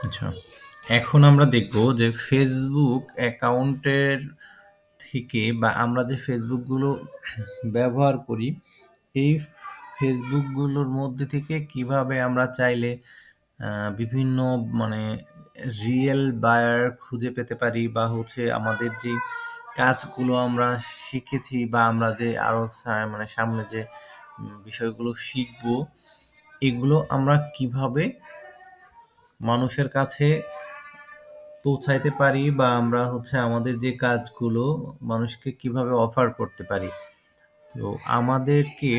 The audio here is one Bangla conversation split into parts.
আচ্ছা, এখন আমরা দেখব যে ফেসবুক অ্যাকাউন্টের থেকে বা আমরা যে ফেসবুকগুলো ব্যবহার করি, এই ফেসবুকগুলোর মধ্যে থেকে কিভাবে আমরা চাইলে বিভিন্ন মানে রিয়েল বায়ার খুঁজে পেতে পারি, বা হচ্ছে আমাদের যে কাজগুলো আমরা শিখেছি বা আমরা যে আরও মানে সামনে যে বিষয়গুলো শিখবো, এগুলো আমরা কিভাবে মানুষের কাছে পৌঁছাইতে পারি, বা আমরা হচ্ছে আমাদের যে কাজগুলো মানুষকে কিভাবে অফার করতে পারি। তো আমাদেরকে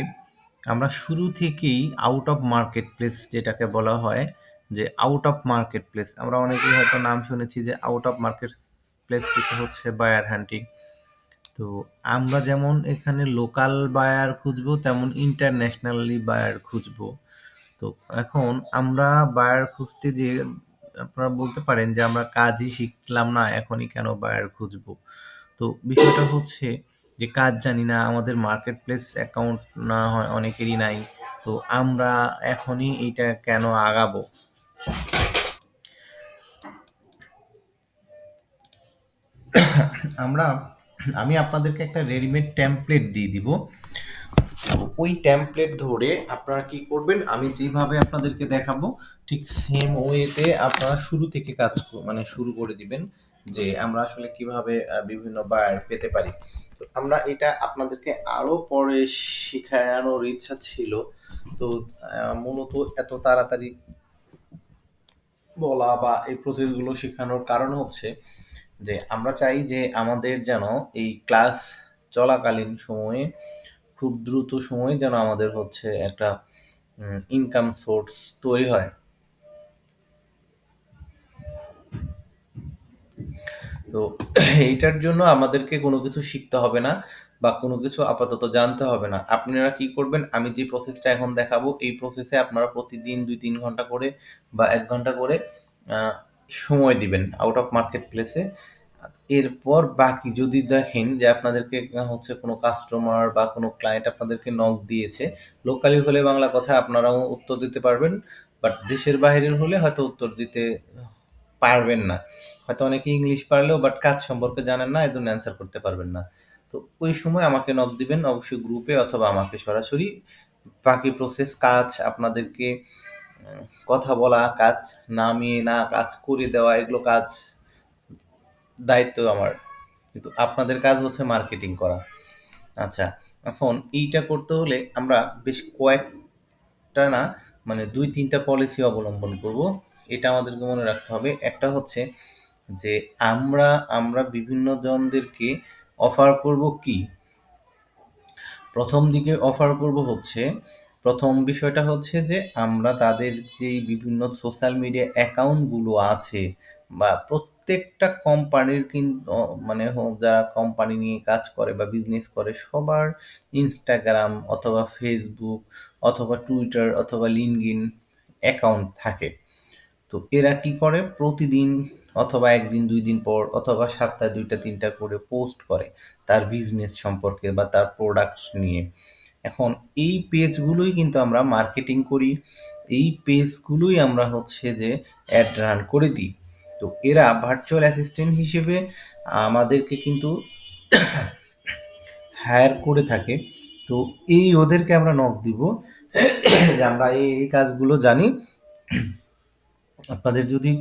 আমরা শুরু থেকেই আউট অফ মার্কেট প্লেস যেটাকে বলা হয়, যে আউট অফ মার্কেট প্লেস আমরা অনেকেই হয়তো নাম শুনেছি, যে আউট অফ মার্কেট প্লেস থেকে হচ্ছে বায়ার হান্টিং। তো আমরা যেমন এখানে লোকাল বায়ার খুঁজবো, তেমন ইন্টারন্যাশনালি বায়ার খুঁজবো। তো এখন আমরা বায়ার খুঁজতে যে আপনারা বলতে পারেন যে আমরা কাজই শিখলাম না, এখনই কেন বায়ার খুঁজবো। তো বিষয়টা হচ্ছে যে কাজ জানি না, আমাদের মার্কেট প্লেস অ্যাকাউন্ট না হয় অনেকেরই নাই। তো আমরা এখনই এইটা কেন আগাবো। আমরা আমি আপনাদেরকে একটা রেডিমেড টেমপ্লেট দিয়ে দিব। ওই টেমপ্লেট ধরে আপনারা কি করবেন, আমি যেভাবে আপনাদেরকে দেখাবো ঠিক সেম ওয়েতে আপনারা শুরু থেকে কাজ মানে শুরু করে দিবেন, যে আমরা আসলে কিভাবে বিভিন্ন বায়ার পেতে পারি। তো আমরা এটা আপনাদেরকে আরো পরে শিখানোর ইচ্ছা ছিল। তো মূলত এত তাড়াতাড়ি বলা বা এই প্রসেসগুলো শেখানোর কারণ হচ্ছে যে আমরা চাই যে আমাদের যেন এই ক্লাস চলাকালীন সময়ে খুব দ্রুত সময়ে যেন আমাদের হচ্ছে একটা ইনকাম সোর্স তৈরি হয়। তো এইটার জন্য আমাদেরকে কোনো কিছু শিখতে হবে না বা কোনো কিছু আপাতত জানতে হবে না। আপনারা কি করবেন, আমি যে প্রসেসটা এখন দেখাবো এই প্রসেসে আপনারা প্রতিদিন ২-৩ ঘন্টা করে বা ১ ঘন্টা করে আহ, সময় দিবেন আউট অফ মার্কেট প্লেসে। এরপর বাকি যদি দেখেন যে আপনাদেরকে হচ্ছে কোনো কাস্টমার বা কোনো ক্লায়েন্ট আপনাদেরকে নক দিয়েছে, লোকালি হলে বাংলা কথা আপনারাও উত্তর দিতে পারবেন, বাট দেশের বাইরের হলে হয়তো উত্তর দিতে পারবেন না। হয়তো অনেকে ইংলিশ পারলেও বাট কাজ সম্পর্কে জানেন না, এজন্য অ্যান্সার করতে পারবেন না। তো ওই সময় আমাকে নক দিবেন অবশ্যই গ্রুপে অথবা আমাকে সরাসরি। বাকি প্রসেস কাজ আপনাদেরকে কথা বলা, কাজ নামিয়ে না কাজ করে দেওয়া, এগুলো কাজ দায়িত্ব আমার, কিন্তু আপনাদের কাজ হচ্ছে মার্কেটিং করা। আচ্ছা, এখন এইটা করতে হলে আমরা বেশ কয়েকটা না, মানে ২-৩টা পলিসি অবলম্বন করব। এটা আমাদেরকে মনে রাখতে হবে। একটা হচ্ছে যে আমরা আমরা বিভিন্ন জনদেরকে অফার করব কি, প্রথম দিকে অফার করব হচ্ছে, প্রথম বিষয়টা হচ্ছে যে আমরা তাদের যেই বিভিন্ন সোশ্যাল মিডিয়া অ্যাকাউন্টগুলো আছে বা প্রত্যেকটা কোম্পানির কিন্তু মানে যারা কোম্পানি নিয়ে কাজ করে বা বিজনেস করে সবার ইনস্টাগ্রাম অথবা ফেসবুক অথবা টুইটার অথবা লিঙ্কডইন অ্যাকাউন্ট থাকে। তো এরা কি করে প্রতিদিন অথবা ১ দিন ২ দিন পর অথবা সপ্তাহে ২টা ৩টা করে পোস্ট করে তার বিজনেস সম্পর্কে বা তার প্রোডাক্ট নিয়ে। এখন এই পেজগুলোই কিন্তু আমরা মার্কেটিং করি, এই পেজগুলোই আমরা হচ্ছে যে অ্যাড রান করে দিই। তো এরা ভার্চুয়াল অ্যাসিস্ট্যান্ট হিসেবে আমাদেরকে কিন্তু হায়ার করে থাকে। তো এই ওদেরকে আমরা নক দিব যে আমরা এই কাজগুলো জানি, আপনাদের যদি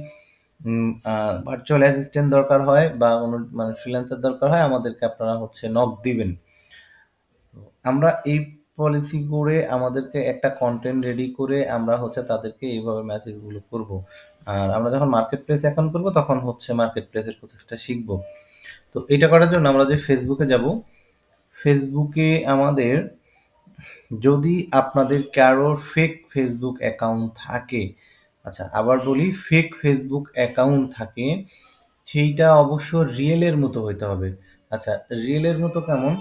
ভার্চুয়াল অ্যাসিস্ট্যান্ট দরকার হয় বা কোনো মানে ফ্রিল্যান্সার দরকার হয় আমাদেরকে আপনারা হচ্ছে নক দিবেন। আমরা এই পলিসি করে আমাদেরকে একটা কন্টেন্ট রেডি করে আমরা হচ্ছে তাদেরকে এইভাবে মেসেজগুলো করব। আর আমরা যখন মার্কেট প্লেস অ্যাকাউন্ট করব তখন হচ্ছে মার্কেট প্লেসের প্রসেসটা শিখব। তো এটা করার জন্য আমরা যে ফেসবুকে যাব, ফেসবুকে আমাদের যদি আপনাদের কারোর ফেক ফেসবুক অ্যাকাউন্ট থাকে, আচ্ছা আবার বলি, ফেক ফেসবুক অ্যাকাউন্ট থাকে, সেইটা অবশ্য রিয়েলের মতো হইতে হবে। আচ্ছা, রিয়েলের মতো কেমন,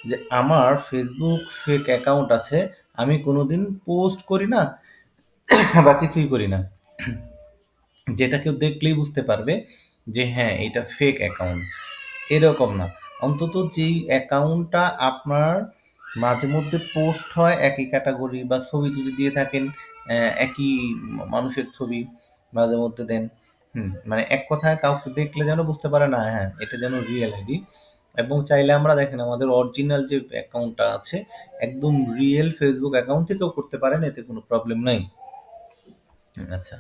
যে আমার ফেসবুক ফেক অ্যাকাউন্ট আছে, আমি কোনোদিন পোস্ট করি না বা কিছুই করি না, যেটা কেউ দেখলেই বুঝতে পারবে যে হ্যাঁ এটা ফেক অ্যাকাউন্ট, এরকম না। অন্তত যেই অ্যাকাউন্টটা আপনার মাঝে মধ্যে পোস্ট হয় একই ক্যাটাগরি বা ছবি যদি দিয়ে থাকেন একই মানুষের ছবি মাঝে মধ্যে দেন, মানে এক কথায় কাউকে দেখলে যেন বুঝতে পারে না, হ্যাঁ, এটা যেন রিয়েল আইডি। এবং চাইলে আমরা দেখেন আমাদের অরিজিনাল যে অ্যাকাউন্টটা আছে, একদম রিয়েল ফেসবুক অ্যাকাউন্ট থেকেও করতে পারেন, এতে কোনো প্রবলেম নাই। আচ্ছা।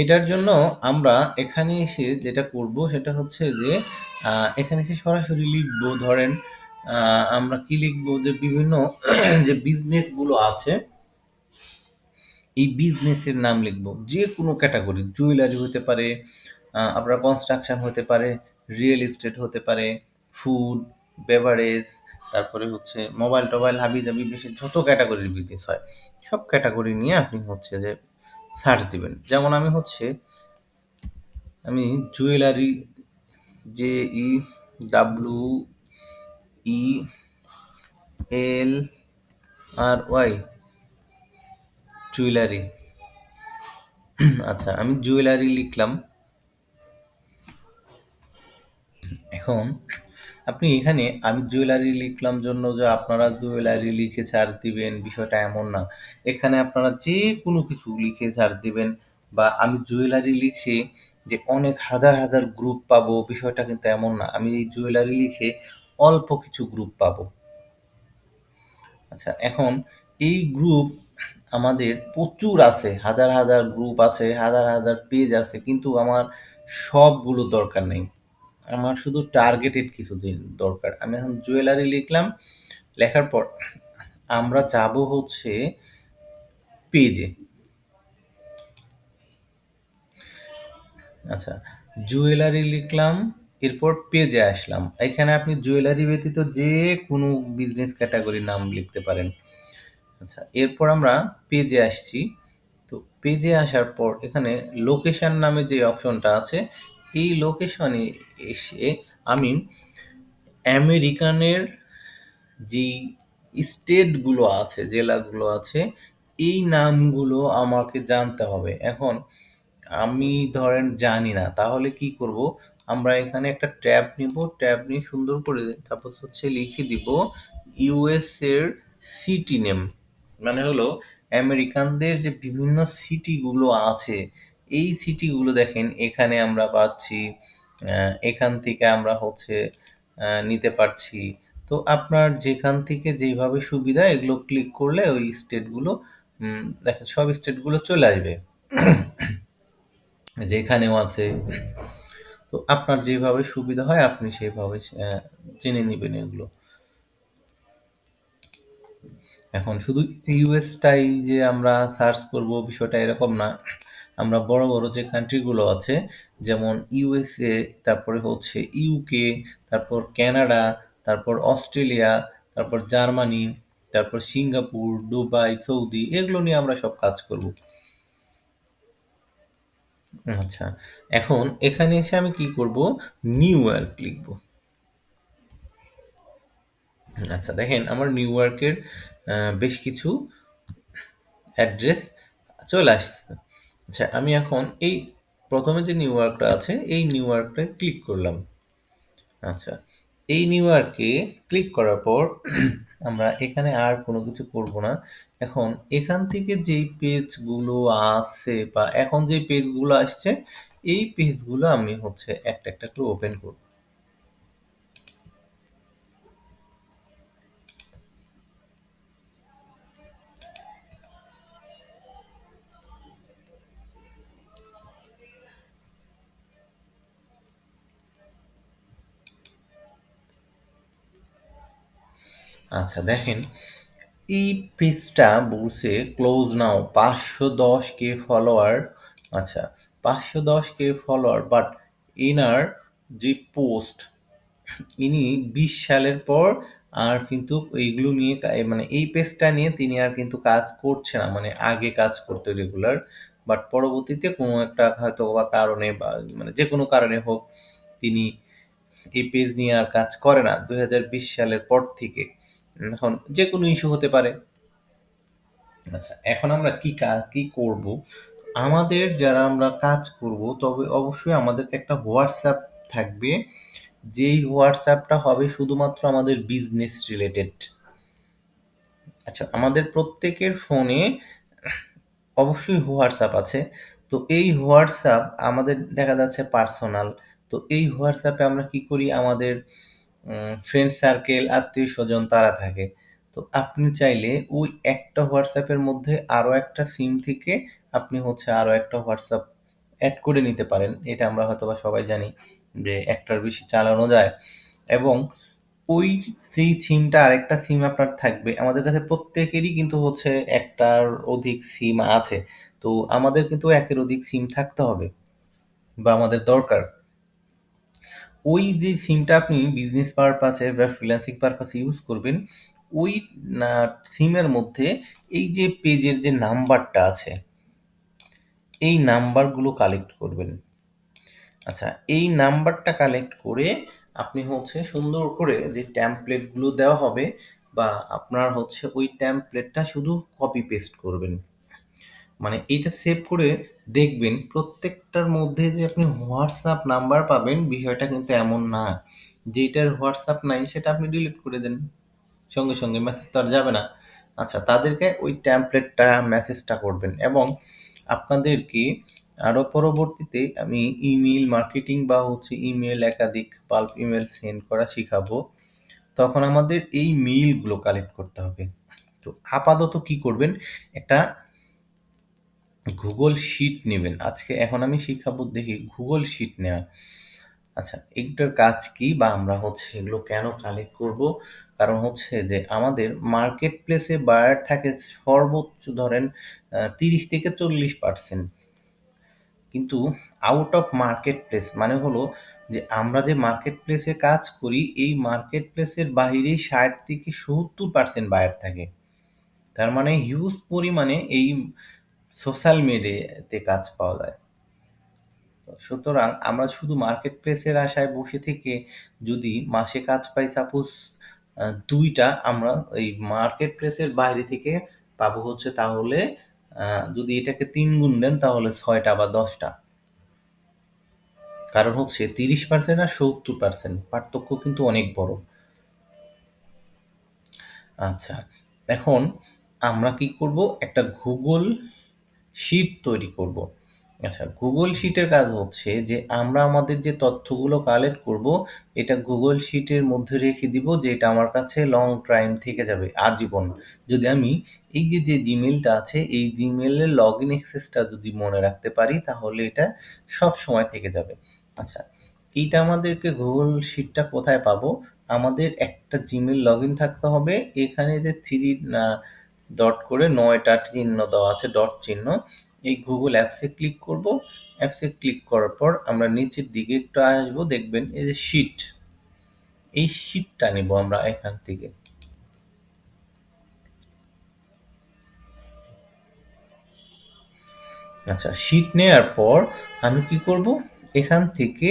এটার জন্য আমরা এখানে এসে যেটা করব সেটা হচ্ছে যে এখানে এসে সরাসরি লিখবো, ধরেন আমরা কি লিখবো যে বিভিন্ন যে বিজনেসগুলো আছে, এই বিজনেসের নাম লিখবো। যে কোনো ক্যাটাগরি, জুয়েলারি হতে পারে, আপনার কনস্ট্রাকশন হতে পারে, রিয়েল এস্টেট হতে পারে, ফুড, বেভারেজ, তারপরে হচ্ছে মোবাইল-টোবাইল হাবি-জাবি বেশি যত ক্যাটাগরির বিজনেস হয়, সব ক্যাটাগরি নিয়ে আপনি হচ্ছে যে সার্চ দিবেন। যেমন আমি জুয়েলারি, JEWELRY, জুয়েলারি। আচ্ছা, আমি জুয়েলারি লিখলাম। এখন আপনি এখানে আমি জুয়েলারি লিখলাম জন্য যে আপনারা জুয়েলারি লিখে সার্চ দিবেন, বিষয়টা এমন না। এখানে আপনারা যে কোনো কিছু লিখে সার্চ দিবেন, বা আমি জুয়েলারি লিখে যে অনেক হাজার হাজার গ্রুপ পাবো, বিষয়টা কিন্তু এমন না। আমি এই জুয়েলারি লিখে অল্প কিছু গ্রুপ পাবো। আচ্ছা, এখন এই গ্রুপ আমাদের প্রচুর আছে, হাজার হাজার গ্রুপ আছে, হাজার হাজার পেজ আছে, কিন্তু আমার সবগুলো দরকার নেই। আমার শুধু টার্গেটেড কিছু দিন দরকার। আমি এখন জুয়েলারি লিখলাম, লেখার পর আমরা যাব হচ্ছে পেজে। আচ্ছা, জুয়েলারি লিখলাম, এরপর পেজে আসলাম। এখানে আপনি জুয়েলারি ব্যতীত যে কোনো বিজনেস ক্যাটাগরির নাম লিখতে পারেন। আচ্ছা, এরপর আমরা পেজে আসছি। তো পেজে আসার পর এখানে লোকেশন নামে যে অপশনটা আছে, এই লোকেশনে এসে আমি আমেরিকানের যেই স্টেটগুলো আছে, জেলাগুলো আছে, এই নামগুলো আমাকে জানতে হবে। এখন আমি ধরেন জানি না, তাহলে কি করব? আমরা এখানে একটা ট্যাব নিব, ট্যাব নিয়ে সুন্দর করে তারপর হচ্ছে লিখে দিব ইউএস এর সিটি নেম। মানে হলো আমেরিকানদের যে বিভিন্ন সিটিগুলো আছে, এই সিটিগুলো দেখেন এখানে আমরা পাচ্ছি। এখান থেকে আমরা হচ্ছে নিতে পারছি। তো আপনার যেখান থেকে যেইভাবে সুবিধা এগুলো ক্লিক করলে ওই স্টেটগুলো দেখেন সব স্টেটগুলো চলে আসবে। যেখানেও আছে। তো আপনার যেভাবে সুবিধা হয় আপনি সেভাবে জেনে নিবেন এগুলো। এখন শুধু ইউএসটাই যে আমরা সার্চ করব, বিষয়টা এরকম না। আমরা বড় বড় যে কান্ট্রিগুলো আছে, যেমন ইউএসএ, তারপরে হচ্ছে ইউকে, তারপর কানাডা, তারপর অস্ট্রেলিয়া, তারপর জার্মানি, তারপর সিঙ্গাপুর, দুবাই, সৌদি, এগুলো নিয়ে আমরা সব কাজ করব। আচ্ছা, এখন এখানে এসে আমি কি করব? নিউ ইয়র্ক লিখব। আচ্ছা, দেখেন আমার নিউ ইয়র্কের বেশ কিছু অ্যাড্রেস চলে আসছে। আচ্ছা, আমি এখন এই প্রথমে যে নিউ ইয়র্কটা আছে, এই নিউ ইয়র্কটায় ক্লিক করলাম। আচ্ছা, এই নিউ ইয়র্কে ক্লিক করার পর আমরা এখানে আর কোনো কিছু করব না। এখন এখান থেকে যেই পেজগুলো আছে বা এখন যে পেজগুলো আসছে, এই পেজগুলো আমি হচ্ছে একটা একটা করে ওপেন করব। আচ্ছা, দেখেন এই পেজটা বলছে ক্লোজ নাও, 510K ফলোয়ার। আচ্ছা, 510K ফলোয়ার, বাট ইনার যে পোস্ট, ইনি 20 সালের পর আর কিন্তু এইগুলো নিয়ে মানে এই পেজটা নিয়ে তিনি আর কিন্তু কাজ করছে না। মানে আগে কাজ করতো রেগুলার, বাট পরবর্তীতে কোনো একটা হয়তো বা কারণে বা মানে যে কোনো কারণে হোক, তিনি এই পেজ নিয়ে আর কাজ করে না 2020 সালের পর থেকে। এখন যে কোনো ইস্যু হতে পারে। আচ্ছা, এখন আমরা কি করব? আমাদের যারা আমরা কাজ করব, তবে অবশ্যই আমাদেরকে একটা হোয়াটসঅ্যাপ থাকবে, যেই হোয়াটসঅ্যাপটা হবে শুধুমাত্র আমাদের বিজনেস রিলেটেড। আচ্ছা, আমাদের প্রত্যেকের ফোনে অবশ্যই হোয়াটসঅ্যাপ আছে। তো তো এই হোয়াটসঅ্যাপ আমাদের দেখা যাচ্ছে পার্সোনাল। তো এই হোয়াটসঅ্যাপে আমরা কি করি, আমাদের ফ্রেন্ড সার্কেল, আত্মীয়-স্বজন তারা থাকে। তো আপনি চাইলে ওই একটা হোয়াটসঅ্যাপের মধ্যে আরো একটা সিম থেকে আপনি হচ্ছে আরো একটা হোয়াটসঅ্যাপ এড করে নিতে পারেন। এটা আমরা হয়তোবা সবাই জানি যে একটার বেশি চালানো যায়, এবং ওই যেই সিমটা আরেকটা সিম আপনার থাকবে। আমাদের কাছে প্রত্যেকেরই কিন্তু হচ্ছে একটার অধিক সিম আছে। তো আমাদের কিন্তু একের অধিক সিম থাকতে হবে বা আমাদের দরকার। ওই যে সিমটা আপনি বিজনেস পারপাসে বা ফ্রিল্যান্সিং পারপাসে ইউজ করবেন, ওই সিমের মধ্যে এই যে পেজের যে নাম্বারটা আছে, এই নাম্বারগুলো কালেক্ট করবেন। আচ্ছা, এই নাম্বারটা কালেক্ট করে আপনি হচ্ছে সুন্দর করে যে টেমপ্লেটগুলো দেওয়া হবে, বা আপনার হচ্ছে ওই টেমপ্লেটটা শুধু কপি পেস্ট করবেন। মানে এইটা সেভ করে দেখবেন প্রত্যেকটার মধ্যে যে আপনি হোয়াটসঅ্যাপ নাম্বার পাবেন, বিষয়টা কিন্তু এমন না। যেটার হোয়াটসঅ্যাপ নাই সেটা আপনি ডিলিট করে দেন। সঙ্গে, সঙ্গে মেসেজ তো আর যাবে না। আচ্ছা, তাদেরকে ওই টেমপ্লেটটা মেসেজটা করবেন, এবং আপনাদেরকে আরো পরবর্তীতে আমি ইমেইল মার্কেটিং বা হচ্ছে ইমেইল একাধিক বাল্ক ইমেইল সেন্ড করা শিখাবো। তখন আমাদের এই মেইলগুলো কালেক্ট করতে হবে। তো আপাতত কি করবেন, একটা গুগল শিট নেবেন। এখন আমি শিখাবো দেখি গুগল শিট নেওয়া। আচ্ছা, এটার কাজ কি, বা আমরা হচ্ছে এগুলো কেন কালেক্ট করব? কারণ হচ্ছে যে আমাদের মার্কেট প্লেসে বায়ার থাকে সর্বোচ্চ ধরেন 30 থেকে 40%। কিন্তু আউট অফ মার্কেট প্লেস মানে হলো যে আমরা যে মার্কেট প্লেসে কাজ করি, এই মার্কেট প্লেসের বাইরেই 60 থেকে 70% বায়ার থাকে। তার মানে হিউজ পরিমাণে এই সোশ্যাল মিডিয়াতে কাজ পাওয়া যায়। সুতরাং আমরা শুধু মার্কেট প্লেসের আশায় বসে থেকে যদি মাসে কাজ পাই সাপোজ 2টা, আমরা এই মার্কেট প্লেসের বাইরে থেকে পাবো হচ্ছে তাহলে যদি এটাকে 3 গুণ দেন তাহলে 6টা বা 10টা। কারণ হচ্ছে 30% আর 70% পার্থক্য কিন্তু অনেক বড়। আচ্ছা, এখন আমরা কি করব, একটা গুগল শিট তৈরি করব। আচ্ছা, গুগল শিটের কাজ হচ্ছে যে আমরা আমাদের যে তথ্যগুলো কালেক্ট করব, এটা গুগল শিটের মধ্যে রেখে দিব, যেটা আমার কাছে লং টাইম থেকে যাবে, আজীবন। যদি আমি এই যে যে জিমেলটা আছে, এই জিমেলের লগ ইন অ্যাক্সেসটা যদি মনে রাখতে পারি, তাহলে এটা সব সময় থেকে যাবে। আচ্ছা, এইটা আমাদেরকে গুগল শিটটা কোথায় পাবো? আমাদের একটা জিমেল লগ ইন থাকতে হবে। এখানে যে থ্রি ডট করে 9টা চিহ্ন দেওয়া আছে, ডট চিহ্ন। এই গুগল অ্যাপসে ক্লিক করব। অ্যাপসে ক্লিক করার পর আমরা নিচের দিকে একটু আসবো, দেখবেন এই যে শিট, এই শিটটা নেব আমরা এখান থেকে। আচ্ছা, শিট নেওয়ার পর আমি কি করব, এখান থেকে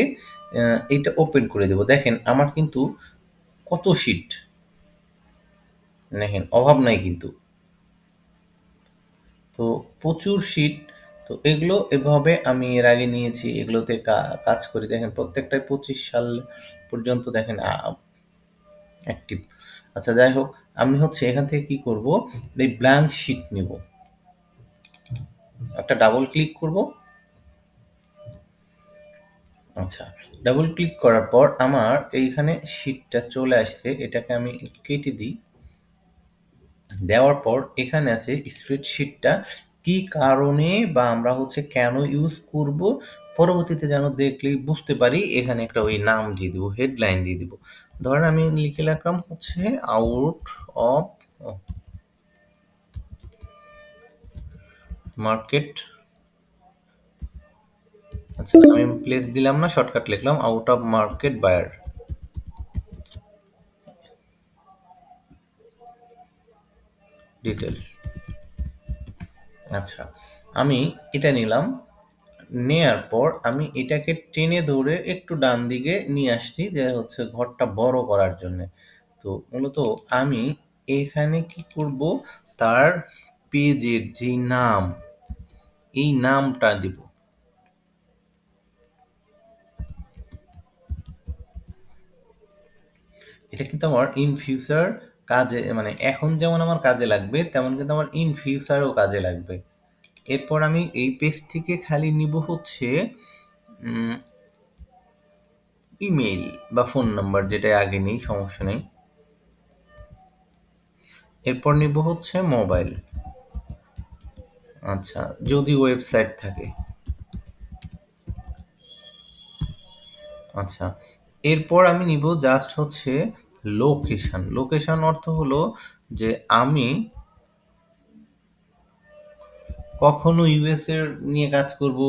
এটা ওপেন করে দেব। দেখেন আমার কিন্তু কত শিট, দেখেন অভাব নাই কিন্তু। তো প্রচুর শিট। তো এগুলো এভাবে আমি এর আগে নিয়েছি, এগুলোতে কাজ করি। দেখেন প্রত্যেকটাই 25 সাল পর্যন্ত দেখেন অ্যাক্টিভ। আচ্ছা, যাই হোক, আমি হচ্ছে এখান থেকে কি করব, এই ব্ল্যাঙ্ক শিট নিব, একটা ডাবল ক্লিক করব। আচ্ছা, ডাবল ক্লিক করার পর আমার এইখানে শিটটা চলে আসছে, এটাকে আমি কেটে দিই। দেওয়ার পর এখানে আছে স্প্রেডশিটটা কি কারণে বা আমরা হচ্ছে কেন ইউজ করব, পরবর্তীতে যেন দেখলেই বুঝতে পারি, এখানে একটা ওই নাম দিয়ে দিব, হেডলাইন দিয়ে দিব। ধরেন আমি লিখে রাখলাম হচ্ছে আউট অফ মার্কেট। আচ্ছা, আমি প্লেস দিলাম না, শর্টকাট লিখলাম out of market buyer details. আচ্ছা, আমি এটা নিলাম। নেয়ার পর আমি এটাকে টেনে ধরে একটু ডান দিকে নিয়ে আসছি, যে হচ্ছে ঘরটা বড় করার জন্যে। তো মূলত আমি এখানে কি করব, তার পেজের যে নাম, এই নামটা দিব। এটা কিন্তু আমার ইন ফিউচার কাজে, মানে এখন যেমন আমার কাজে লাগবে, তেমন কিন্তু আমার ইন ফিউচারেও কাজে লাগবে। এরপর আমি এই পেজ থেকে খালি নিব হচ্ছে ইমেইল বা ফোন নাম্বার, যেটা আগে নেই, সমস্যা নেই। এরপর নিব হচ্ছে মোবাইল। আচ্ছা, যদি ওয়েবসাইট থাকে। আচ্ছা, এরপর আমি নিব জাস্ট হচ্ছে লোকেশন। লোকেশন অর্থ হলো যে আমি কখনো ইউএস এর নিয়ে কাজ করব,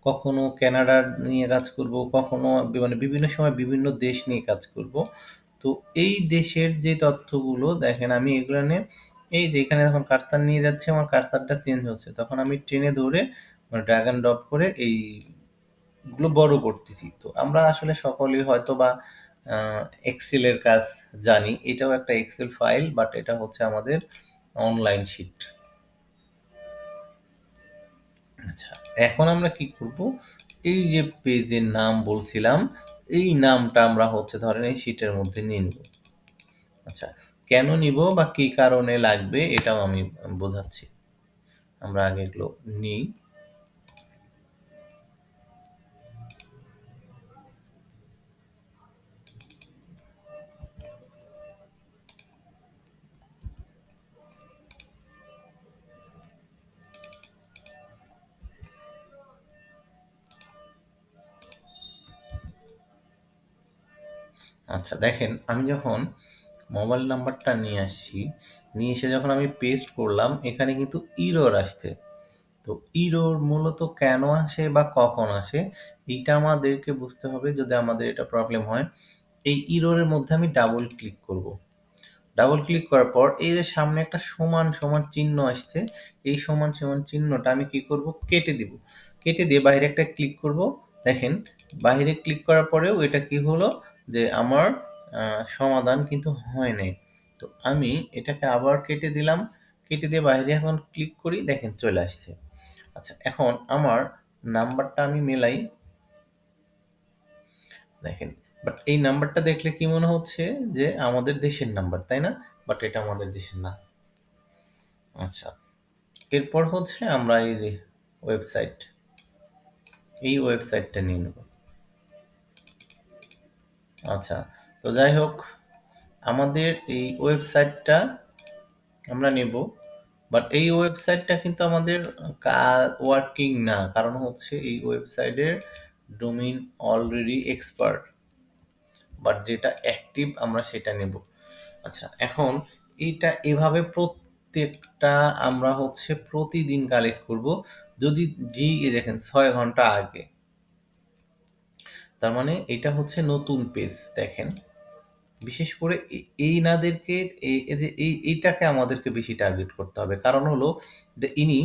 কখনো কানাডার নিয়ে কাজ করব, কখনো মানে বিভিন্ন সময় বিভিন্ন দেশ নিয়ে কাজ করব। তো এই দেশের যে তথ্যগুলো দেখেন, আমি এগুলো নিয়ে এই যে এখানে যখন কার্সার নিয়ে যাচ্ছে, আমার কার্সারটা চেঞ্জ হচ্ছে, তখন আমি টেনে ধরে ড্র্যাগ অ্যান্ড ড্রপ করে এইগুলো বড় করতেছি। তো আমরা আসলে সকলেই হয়তো বা এক্সেলের কাজ জানি। এটাও একটা এক্সেল ফাইল, বাট এটা হচ্ছে আমাদের অনলাইন শিট। আচ্ছা, এখন আমরা কি করব, এই যে পেজের নাম বলছিলাম, এই নামটা আমরা হচ্ছে ধরেন এই শিটের মধ্যে নিয়ে নিব। আচ্ছা, কেন নিব বা কি কারণে লাগবে এটাও আমি বোঝাচ্ছি। আমরা আগে এগুলো নিই। আচ্ছা দেখেন, আমি যখন মোবাইল নাম্বারটা নিয়ে আসছি, নিয়ে এসে যখন আমি পেস্ট করলাম, এখানে কিন্তু ইরর আসছে। তো ইরর মূলত কেন আসে বা কখন আসে, এইটা আমাদেরকে বুঝতে হবে। যদি আমাদের এটা প্রবলেম হয়, এই ইররের মধ্যে আমি ডাবল ক্লিক করব। ডাবল ক্লিক করার পর এই যে সামনে একটা সমান সমান চিহ্ন আসছে, এই সমান সমান চিহ্নটা আমি কি করব, কেটে দিব। কেটে দিয়ে বাইরে একটা ক্লিক করব। দেখেন, বাইরে ক্লিক করার পরেও এটা কি হলো, যে আমার সমাধান কিন্তু হয় নাই। তো আমি এটাকে আবার কেটে দিলাম। কেটে দিয়ে বাইরে এখন ক্লিক করি, দেখেন চলে আসছে। আচ্ছা, এখন আমার নাম্বারটা আমি মেলাই। দেখেন, বাট এই নাম্বারটা দেখলে কি মনে হচ্ছে যে আমাদের দেশের নাম্বার, তাই না? বাট এটা আমাদের দেশের না। আচ্ছা, এরপর হচ্ছে আমরা এই যে ওয়েবসাইট, এই ওয়েবসাইটটা নিয়ে নেব। আচ্ছা, তো যাই হোক, আমাদের এই ওয়েবসাইটটা আমরা নেব। বাট এই ওয়েবসাইটটা কিন্তু আমাদের ওয়ার্কিং না, কারণ হচ্ছে এই ওয়েবসাইটের ডোমেইন অলরেডি এক্সপার্ট, বাট যেটা অ্যাক্টিভ আমরা সেটা নেব। আচ্ছা, এখন এইটা এভাবে প্রত্যেকটা আমরা হচ্ছে প্রতিদিন কালেক্ট করব। যদি জি এ দেখেন 6 ঘন্টা আগে, তার মানে এটা হচ্ছে নতুন পেজ। দেখেন, বিশেষ করে এইনাদেরকে এই যে এইটাকে আমাদেরকে বেশি টার্গেট করতে হবে। কারণ হলো যে ইনি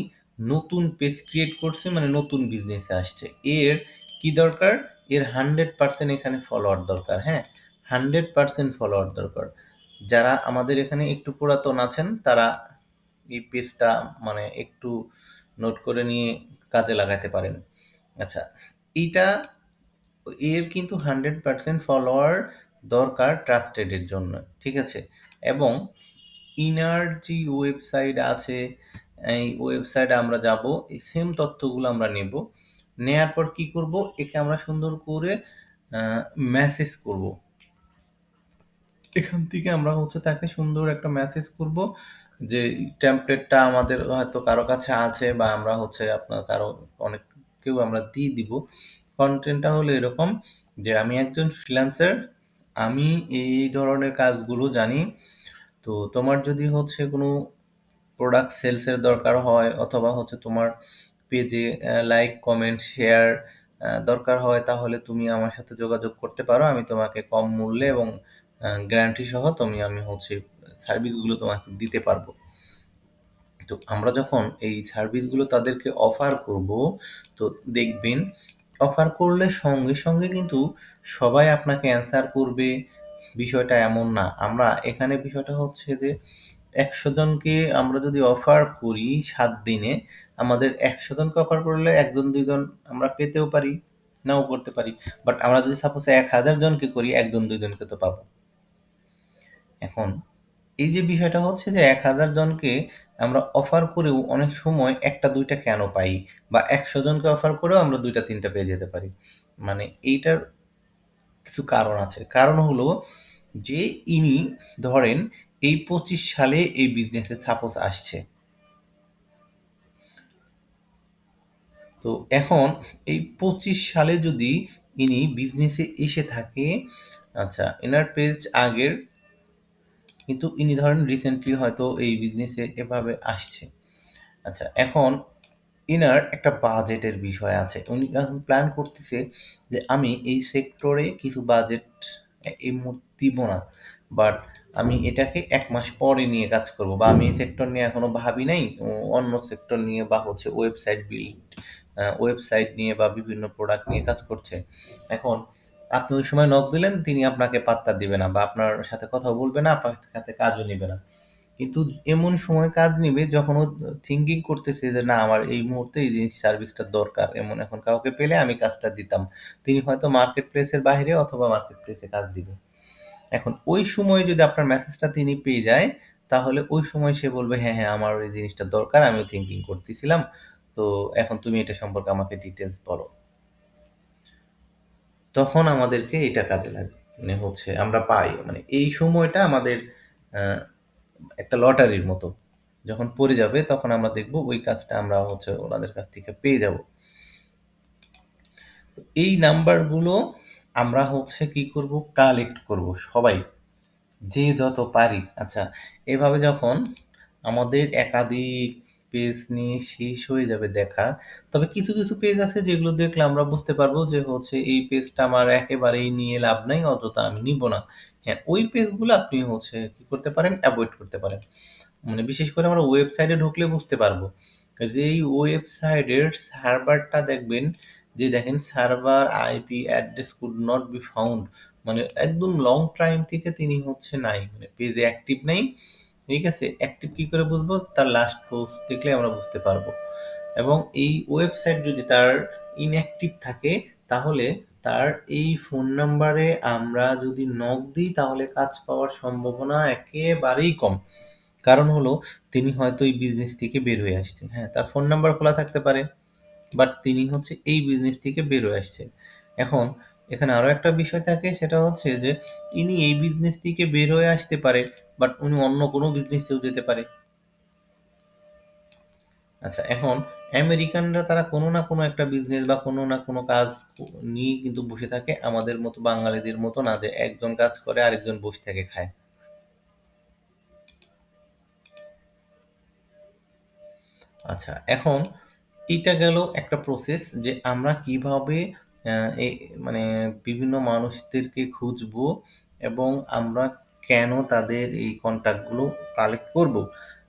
নতুন পেজ ক্রিয়েট করছে, মানে নতুন বিজনেসে আসছে। এর কি দরকার? এর 100% এখানে ফলোয়ার দরকার। হ্যাঁ, 100% ফলোয়ার দরকার। যারা আমাদের এখানে একটু পুরাতন আছেন, তারা এই পেজটা মানে একটু নোট করে নিয়ে কাজে লাগাতে পারেন। আচ্ছা, এইটা এর কিন্তু 100% ফলোয়ার দরকার ট্রাস্টেডের জন্য। ঠিক আছে? এবং ইনার যে ওয়েবসাইট আছে, এই ওয়েবসাইটে আমরা যাব, এই সেম তথ্যগুলো আমরা নেব। নেয়ার পর কি করব? একে আমরা সুন্দর করে মেসেজ করব। এখান থেকে আমরা হচ্ছে তাকে সুন্দর একটা মেসেজ করব, যে টেমপ্লেটটা আমাদের হয়তো কারো কাছে আছে, বা আমরা হচ্ছে আপনার কারো অনেককেও আমরা দিয়ে দিব। কনটেন্টটা হলো এরকম যে আমি একজন ফ্রিল্যান্সার, আমি এই ধরনের কাজগুলো জানি। তো তোমার যদি হচ্ছে কোনো প্রোডাক্ট সেলসের দরকার হয়, অথবা হচ্ছে তোমার পেজে লাইক কমেন্ট শেয়ার দরকার হয়, তাহলে তুমি আমার সাথে যোগাযোগ করতে পারো। আমি তোমাকে কম মূল্যে এবং গ্যারান্টি সহ আমি হচ্ছে সার্ভিসগুলো তোমাকে দিতে পারবো। তো আমরা যখন এই সার্ভিসগুলো তাদেরকে অফার করব, তো দেখবেন অফার করলে সঙ্গে সঙ্গে কিন্তু সবাই আপনাকে অ্যান্সার করবে, বিষয়টা এমন না। আমরা এখানে বিষয়টা হচ্ছে যে 100 জনকে আমরা যদি অফার করি 7 দিনে, আমাদের 100 জনকে অফার করলে 1 জন 2 জন আমরা পেতেও পারি, নাও করতে পারি। বাট আমরা যদি সাপোজ 1000 জনকে করি, 1 জন 2 জনকে তো পাবো। এখন এই যে বিষয়টা হচ্ছে যে ১,০০০ জনকে আমরা অফার করেও অনেক সময় ১টা ২টা কেন পাই? বা ১০০ জনকে অফার করেও আমরা ২টা ৩টা পেয়ে যেতে পারি। মানে এইটার কিছু কারণ আছে। কারণ হলো যে ইনি ধরেন এই ২৫ সালে এই বিজনেসে সাপোজ আসছে। তো এখন এই ২৫ সালে যদি ইনি বিজনেসে এসে থাকে, আচ্ছা এনার পেজ আগের, কিন্তু ইনি ধরেন রিসেন্টলি হয়তো এই বিজনেসে এভাবে আসছে। আচ্ছা এখন ইনার একটা বাজেটের বিষয় আছে। উনি এখন প্ল্যান করতেছে যে আমি এই সেক্টরে কিছু বাজেট এই মুহূর্তে দিব না। বাট আমি এটাকে ১ মাস পরে নিয়ে কাজ করব, বা আমি এই সেক্টর নিয়ে এখনো ভাবি নাই। অন্য সেক্টর নিয়ে বা হচ্ছে ওয়েবসাইট নিয়ে বা বিভিন্ন প্রোডাক্ট নিয়ে কাজ করছে। এখন আপনি ওই সময় নক দিলেন, তিনি আপনাকে পাত্তা দিবে না বা আপনার সাথে কথাও বলবে না, আপনার সাথে কাজও নিবে না। কিন্তু এমন সময় কাজ নিবে যখন ও থিংকিং করতেছে যে না আমার এই মুহূর্তে এই জিনিস সার্ভিসটা দরকার। এমন এখন কাউকে পেলে আমি কাজটা দিতাম। তিনি হয়তো মার্কেট প্লেসের বাহিরে অথবা মার্কেট প্লেসে কাজ দিবে। এখন ওই সময়ে যদি আপনার মেসেজটা তিনি পেয়ে যায়, তাহলে ওই সময় সে বলবে হ্যাঁ, হ্যাঁ আমার এই জিনিসটা দরকার। আমিও থিংকিং করতেছিলাম। তো এখন তুমি এটা সম্পর্কে আমাকে ডিটেইলস বলো। তখন আমাদেরকে এটা কাজে লাগে। মানে হচ্ছে আমরা পাই। মানে এই সময়টা আমাদের আ একটা লটারির মতো। যখন পড়ে যাবে তখন আমরা দেখব ওই কাজটা আমরা হচ্ছে ওনাদের কাছ থেকে পেয়ে যাব। তো এই নাম্বারগুলো আমরা হচ্ছে কি করব? কালেক্ট করব সবাই। যে যত পারি। আচ্ছা, এভাবে যখন আমাদের একাধিক পেজ নিয়ে শেষ হয়ে যাবে দেখা, তবে কিছু পেজ আছে যেগুলো দেখলে আমরা বুঝতে পারবো যে হচ্ছে এই পেজটা আমার একেবারেই নিয়ে লাভ নাই, অযথা আমি নিব না। হ্যাঁ, ওই পেজগুলো আপনি হচ্ছে কি করতে পারেন? এভয়েড করতে পারেন। মানে বিশেষ করে আমরা ওয়েবসাইটে ঢুকলে বুঝতে পারবো। যে এই ওয়েবসাইটের সার্ভারটা দেখবেন যে দেখেন server IP address could not be found, মানে একদম লং টাইম থেকে তিনি হচ্ছে নাই, মানে পেজে অ্যাক্টিভ নাই। ঠিক আছে? অ্যাক্টিভ কি করে বুঝবো? তার লাস্ট পোস্ট দেখলে আমরা বুঝতে পারবো। এবং এই ওয়েবসাইট যদি তার ইনঅ্যাক্টিভ থাকে, তাহলে তার এই ফোন নাম্বারে আমরা যদি নক দিই তাহলে কাজ পাওয়ার সম্ভাবনা একেবারেই কম। কারণ হলো তিনি হয়তো এই বিজনেস থেকে বের হয়ে আসছেন। হ্যাঁ, তার ফোন নাম্বার খোলা থাকতে পারে। বাট তিনি হচ্ছে এই বিজনেস থেকে বের হয়ে আসছেন। এখন এখানে আরো একটা বিষয় থাকে, সেটা হচ্ছে যে ইনি এই বিজনেস থেকে বের হয়ে আসতে পারে, বাট উনি অন্য কোনো বিজনেসেও যেতে পারে। আচ্ছা এখন আমেরিকানরা তারা কোনো না কোনো একটা বিজনেস বা কোনো না কোনো কাজ নিয়ে কিন্তু বসে থাকে, আমাদের মতো বাঙালিদের মতো না যে একজন কাজ করে আরেকজন বসে থেকে খায়। আচ্ছা এখন এইটা গেল একটা প্রসেস যে আমরা কিভাবে এই মানে বিভিন্ন মানুষদেরকে খুঁজবো এবং আমরা কেন তাদের এই কন্টাক্টগুলো কালেক্ট করব।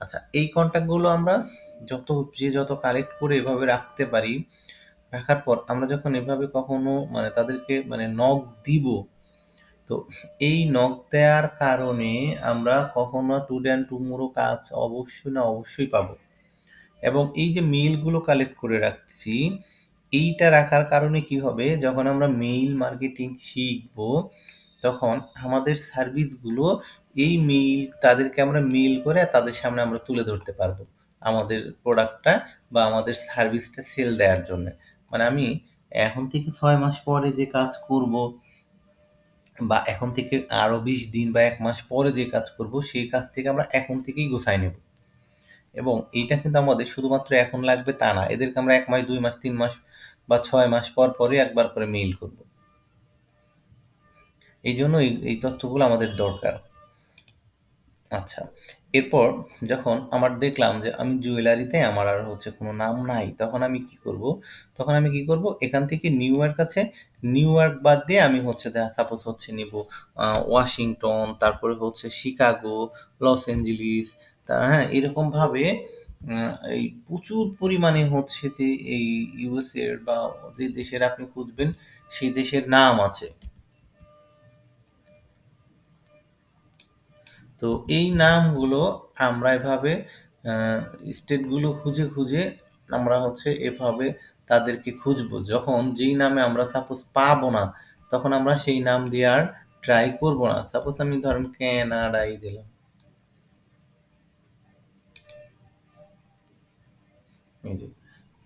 আচ্ছা এই কন্টাক্টগুলো আমরা যত কালেক্ট করে এভাবে রাখতে পারি, রাখার পর আমরা যখন এভাবে কখনো মানে তাদেরকে মানে নক দিব, তো এই নক দেওয়ার কারণে আমরা কখনো টুডে অ্যান্ড টুমোরো কাজ অবশ্যই না অবশ্যই পাবো। এবং এই যে মেইলগুলো কালেক্ট করে রাখছি, এইটা রাখার কারণে কি হবে? যখন আমরা মেইল মার্কেটিং শিখবো, তখন আমাদের সার্ভিসগুলো এই মেইল তাদেরকে আমরা মেইল করে তাদের সামনে আমরা তুলে ধরতে পারবো। আমাদের প্রোডাক্টটা বা আমাদের সার্ভিসটা সেল দেওয়ার জন্যে। মানে আমি এখন থেকে ৬ মাস পরে যে কাজ করবো বা এখন থেকে আরো ২০ দিন বা ১ মাস পরে যে কাজ করবো, সেই কাজ থেকে আমরা এখন থেকেই গোছায় নেব। এবং এইটা কিন্তু আমাদের শুধুমাত্র এখন লাগবে তা না। এদেরকে আমরা ১ মাস, ২ মাস, ৩ মাস বা ৬ মাস পরই একবার করে মেইল করব। এইজন্য এই তথ্যগুলো আমাদের দরকার। আচ্ছা, এরপর যখন আমার দেখলাম যে আমি জুয়েলারিতে আমার আর হচ্ছে কোনো নাম নাই, তখন আমি কি করব? তখন আমি কি করব? এখান থেকে নিউ ইয়র্ক আছে, নিউ ইয়র্ক বাদ দিয়ে আমি হচ্ছে সাপোজ হচ্ছে নিব ওয়াশিংটন, তারপরে হচ্ছে শিকাগো, লস এঞ্জেলিস, হ্যাঁ? এরকমভাবে এই প্রচুর পরিমাণে হচ্ছে যে এই ইউএসএ এর বা যে দেশের আপনি খুঁজবেন, সেই দেশের নাম আছে। তো এই নামগুলো আমরা এভাবে স্টেটগুলো খুঁজে আমরা হচ্ছে এভাবে তাদেরকে খুঁজবো। যখন যেই নামে আমরা সাপোজ পাবো না, তখন আমরা সেই নাম দিয়ে আর ট্রাই করব না। সাপোজ আমি ধরেন ক্যানাডাই দিলাম। এই যে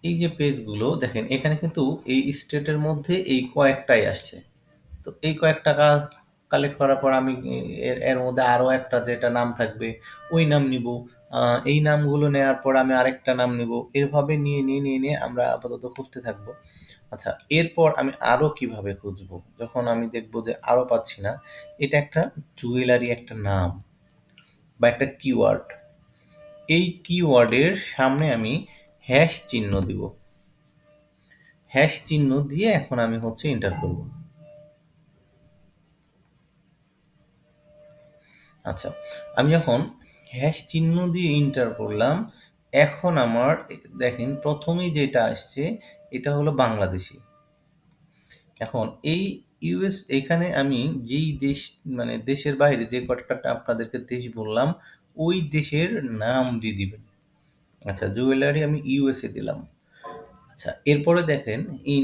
এই যে পেজগুলো দেখেন এখানে কিন্তু এই স্টেটের মধ্যে এই কয়েকটাই আসছে। তো এই কয়েকটা কালেক্ট করার পর আমি এর এর মধ্যে আরও একটা যেটা নাম থাকবে ওই নাম নিব। এই নামগুলো নেওয়ার পর আমি আরেকটা নাম নিব। এভাবে নিয়ে আমরা আপাতত খুঁজতে থাকবো। আচ্ছা, এরপর আমি আরও কিভাবে খুঁজবো? যখন আমি দেখবো যে আরও পাচ্ছি না, এটা একটা জুয়েলারি একটা নাম বা একটা কিওয়ার্ড। এই কিওয়ার্ডের সামনে আমি হ্যাশ চিহ্ন দিব। হ্যাশ চিহ্ন দিয়ে এখন আমি এন্টার করব। আচ্ছা, আমি যখন হ্যাশ চিহ্ন দিয়ে এন্টার করলাম, এখন আমার দেখেন প্রথমেই যেটা আসছে এটা হলো বাংলাদেশী। এখন এই এখানে আমি যেই দেশ মানে দেশের বাইরে যে কয়েকটা আপনাদেরকে দেশ বললাম, ওই দেশের নাম দিয়ে দিবেন। আচ্ছা, জুয়েলারি আমি ইউএসএ দিলাম। আচ্ছা, এরপরে দেখেন ইন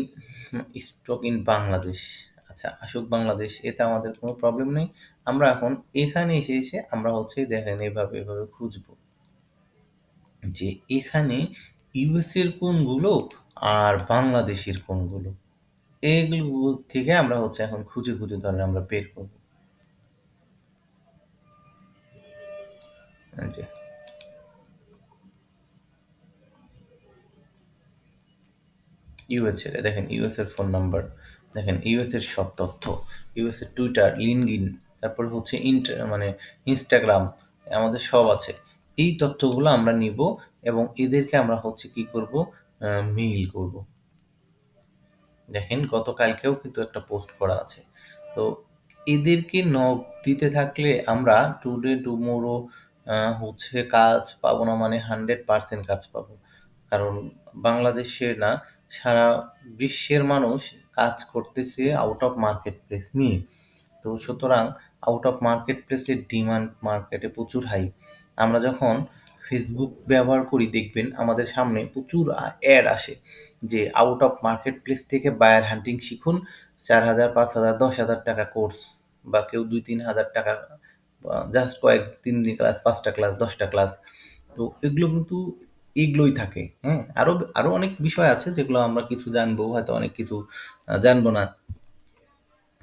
স্টক ইন বাংলাদেশ। আচ্ছা, আসুক বাংলাদেশ, এতে আমাদের কোনো প্রবলেম নেই। আমরা এখন এখানে এসে আমরা দেখেন এভাবে খুঁজবো যে এখানে ইউএসএর কোনগুলো আর বাংলাদেশের কোনগুলো। এগুলো থেকে আমরা এখন খুঁজে ধরেন আমরা বের করব। এই যে ইউএসএ দেখেন ইউএস এর ফোন নাম্বার, দেখেন ইউএস এর সব তথ্য, ইউএস এর টুইটার, লিঙ্কডইন, তারপর মানে ইনস্টাগ্রাম, আমাদের সব আছে। এই তথ্যগুলো আমরা নিব এবং এদেরকে আমরা কি করব, মেইল করব। দেখেন গতকালকেও কিন্তু একটা পোস্ট করা আছে। তো এদেরকে নক দিতে থাকলে আমরা টুডে টুমোরো কাজ পাবো না, মানে 100% কাজ পাবো। কারণ বাংলাদেশে না, সারা বিশ্বের মানুষ কাজ করতেছে আউট অফ মার্কেট প্লেস নিয়ে। তো সুতরাং আউট অফ মার্কেট প্লেসের ডিমান্ড মার্কেটে প্রচুর হাই। আমরা যখন ফেসবুক ব্যবহার করি দেখবেন আমাদের সামনে প্রচুর অ্যাড আসে যে আউট অফ মার্কেট প্লেস থেকে বায়ার হান্টিং শিখুন, 4,000, 5,000, 10,000 টাকা কোর্স, বা কেউ 2-3 হাজার টাকা জাস্ট কয়েক 3 দিন ক্লাস, 5টা ক্লাস, 10টা ক্লাস। তো এগুলো কিন্তু এগুলোই থাকে। হ্যাঁ, আরো আরো অনেক বিষয় আছে যেগুলো আমরা কিছু জানবো, হয়তো অনেক কিছু জানবো না।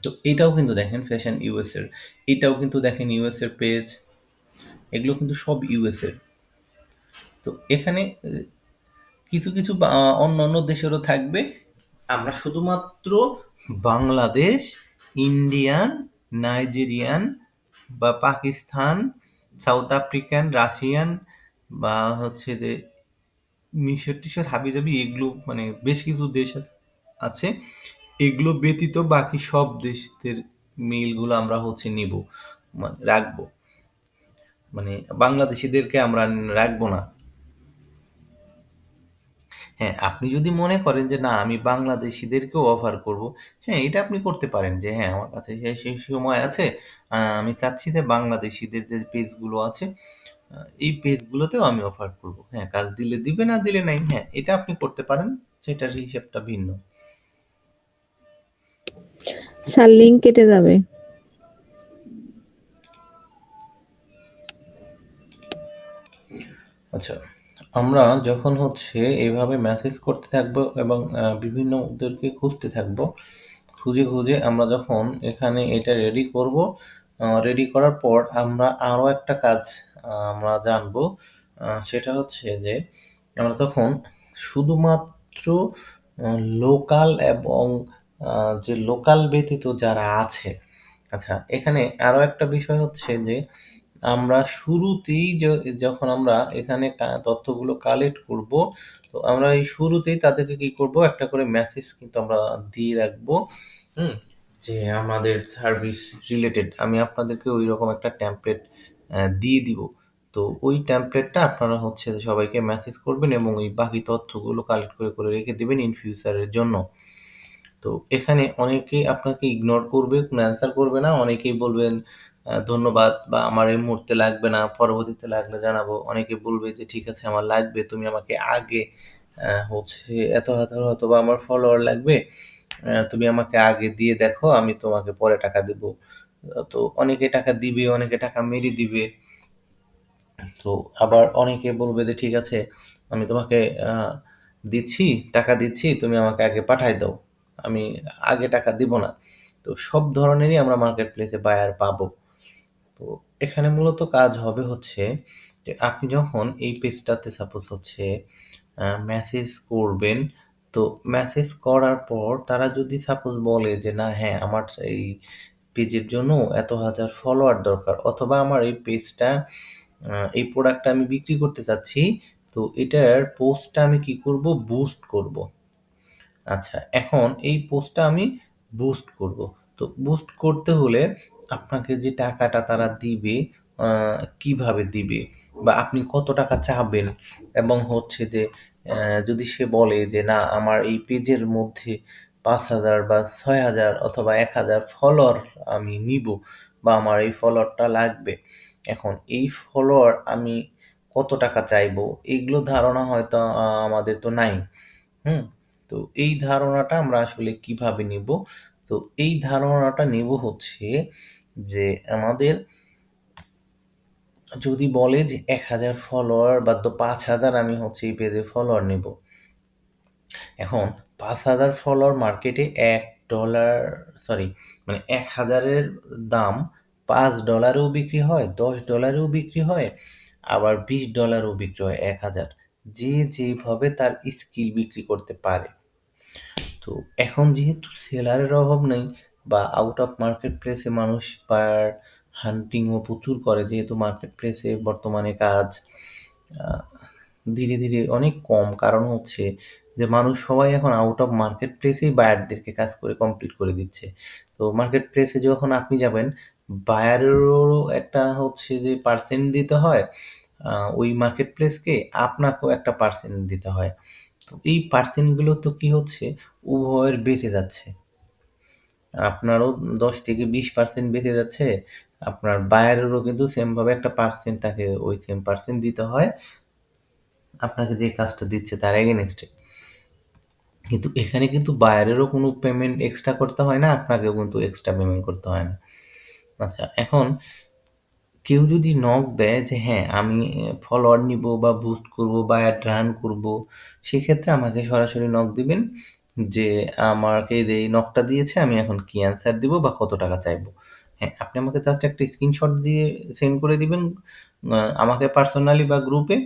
তো এটাও কিন্তু দেখেন ফ্যাশন ইউএস এর, এটাও কিন্তু দেখেন ইউএস এর পেজ, এগুলো কিন্তু সব ইউএস এর। তো এখানে কিছু অন্য দেশেরও থাকবে। আমরা শুধুমাত্র বাংলাদেশ, ইন্ডিয়ান, নাইজেরিয়ান বা পাকিস্তান, সাউথ আফ্রিকান, রাশিয়ান বা যে মিশর টিশর হাবিজাবি, এগুলো মানে বেশ কিছু দেশ আছে। এগুলো ব্যতীত বাকি সব দেশদের মেইলগুলো আমরা নিব, মানে রাখবো। মানে বাংলাদেশিদেরকে আমরা রাখবো না। হ্যাঁ, আপনি যদি মনে করেন যে না আমি বাংলাদেশিদেরকেও অফার করব, হ্যাঁ, এটা আপনি করতে পারেন যে হ্যাঁ, আমার কাছে সেই সময় আছে, আমি চাচ্ছি যে বাংলাদেশিদের যে পেজগুলো আছে, এই পেজগুলোতেও আমি অফার করব। হ্যাঁ, কাজ দিলে দিবে, না দিলে নাই। হ্যাঁ, এটা আপনি করতে পারেন, সেটার হিসাবটা ভিন্ন। স্যার লিংক কেটে যাবে। আচ্ছা, আমরা যখন এভাবে মেসেজ করতে থাকবো এবং বিভিন্ন ওদেরকে খুঁজতে থাকবো, খুঁজে আমরা যখন এখানে এটা রেডি করব, রেডি করার পর আমরা আরও একটা কাজ আমরা জানবো। সেটা যে আমরা তখন শুধুমাত্র লোকাল এবং যে লোকাল ব্যতীত যারা আছে। আচ্ছা, এখানে আরও একটা বিষয় যে আমরা শুরুতেই যখন আমরা এখানে তথ্যগুলো কালেক্ট করব, তো আমরা এই শুরুতেই তাদেরকে কি করব, একটা করে মেসেজ কিন্তু আমরা দিয়ে রাখবো। হুম, যে আমাদের সার্ভিস রিলেটেড আমি আপনাদেরকে ওই রকম একটা টেমপ্লেট দিয়ে দিব। তো ওই টেমপ্লেটটা আপনারা সবাইকে মেসেজ করবেন এবং ওই বাকি তথ্যগুলো কালেক্ট করে রেখে দিবেন ইন ফিউচারের জন্য। তো এখানে অনেকেই আপনাকে ইগনোর করবে, কোনো অ্যান্সার করবে না। অনেকেই বলবেন ধন্যবাদ, বা আমার এই মুহূর্তে লাগবে না, পরবর্তীতে লাগলে জানাবো। অনেকে বলবে যে ঠিক আছে আমার লাগবে, তুমি আমাকে আগে এত হয়তোবা আমার ফলোয়ার লাগবে, তুমি আমাকে আগে দিয়ে দেখো, আমি তোমাকে পরে টাকা দেব। তো অনেকে টাকা দিবে, অনেকে টাকা মেরে দিবে। তো আবার অনেকে বলবে যে ঠিক আছে আমি তোমাকে দিচ্ছি, টাকা দিচ্ছি, তুমি আমাকে আগে পাঠায় দাও, আমি আগে টাকা দিব না। তো সব ধরনেরই আমরা মার্কেট প্লেসে বায়ার পাবো। তো এখানে মূলত কাজ হবে হচ্ছে যে আপনি যখন এই পেজটাতে সাপোজ হচ্ছে মেসেজ করবেন, তো মেসেজ করার পর তারা যদি সাপোজ বলে যে না হ্যাঁ আমার এই পেজের জন্য এত হাজার ফলোয়ার দরকার, অথবা আমার এই পেজটা এই প্রোডাক্টটা আমি বিক্রি করতে চাচ্ছি, তো এটার পোস্টটা আমি কি করব, বুস্ট করব। আচ্ছা, এখন এই পোস্টটা আমি বুস্ট করব। তো বুস্ট করতে হলে আপনাকে যে টাকাটা তারা দিবে, কিভাবে দিবে বা আপনি কত টাকা চাবেন, এবং হচ্ছে যে যদি সে বলে যে না আমার এই পেজের মধ্যে 5,000 বা 6,000 অথবা 1,000 ফলোয়ার আমি নিব, বা আমার এই ফলোয়ারটা লাগবে, এখন এই ফলোয়ার আমি কত টাকা চাইবো, এইগুলো ধারণা হয়তো আমাদের তো নাই। হুম? তো এই ধারণাটা আমরা আসলে কিভাবে নিব? তো এই ধারণাটা নিব হচ্ছে যে আমাদের যদি বলে যে 1,000 ফলোয়ার বা 5,000 আমি হচ্ছে এই পেজে ফলোয়ার নিব। এখন 5,000 ফলোয়ার মার্কেটে $1 সরি মানে 1,000 এর দাম $5 বিক্রি হয়, $10 বিক্রি হয়, আবার $20 বিক্রি হয় 1,000। যে যেভাবে তার স্কিল বিক্রি করতে পারে। তো এখন যেহেতু সেলারের অভাব নেই, বা আউট অফ মার্কেট প্লেসে মানুষ বায়ার হান্টিংও প্রচুর করে, যেহেতু মার্কেট প্লেসে বর্তমানে কাজ আহ, ধীরে ধীরে অনেক কম, কারণ হচ্ছে যে মানুষ সবাই এখন আউট অফ মার্কেট প্লেসেই বায়ারদেরকে কাজ করে কমপ্লিট করে দিচ্ছে। তো মার্কেট প্লেসে যখন আপনি যাবেন, বায়ারেরও একটা হচ্ছে যে পার্সেন্ট দিতে হয়, ওই মার্কেট প্লেসকে আপনাকেও একটা পার্সেন্ট দিতে হয়। তো এই পার্সেন্টগুলো তো কি হচ্ছে, উভয়ের বেঁচে যাচ্ছে। আপনারও 10 থেকে 20% বেঁচে যাচ্ছে, আপনার বায়ারেরও কিন্তু সেমভাবে একটা পার্সেন্ট তাকে ওই সেম পার্সেন্ট দিতে হয় আপনাকে যে কাজটা দিচ্ছে তার এগেনস্টে। কিন্তু এখানে কিন্তু বায়ারেরও কোনো পেমেন্ট এক্সট্রা করতে হয় না, আপনাকেও কিন্তু এক্সট্রা পেমেন্ট করতে হয় না। আচ্ছা, এখন কেউ যদি নক দেয় যে হ্যাঁ আমি ফলোয়ার নিব বা বুস্ট করব বা অ্যাড রান করব, সেক্ষেত্রে আমাকে সরাসরি নক দিবেন যে আমাকে যে নকটা দিয়েছে আমি এখন কি অ্যান্সার দিব বা কত টাকা চাইবো। হ্যাঁ, আপনি আমাকে জাস্ট একটা স্ক্রিনশট দিয়ে সেন্ড করে দিবেন আমাকে পার্সোনালি বা গ্রুপে।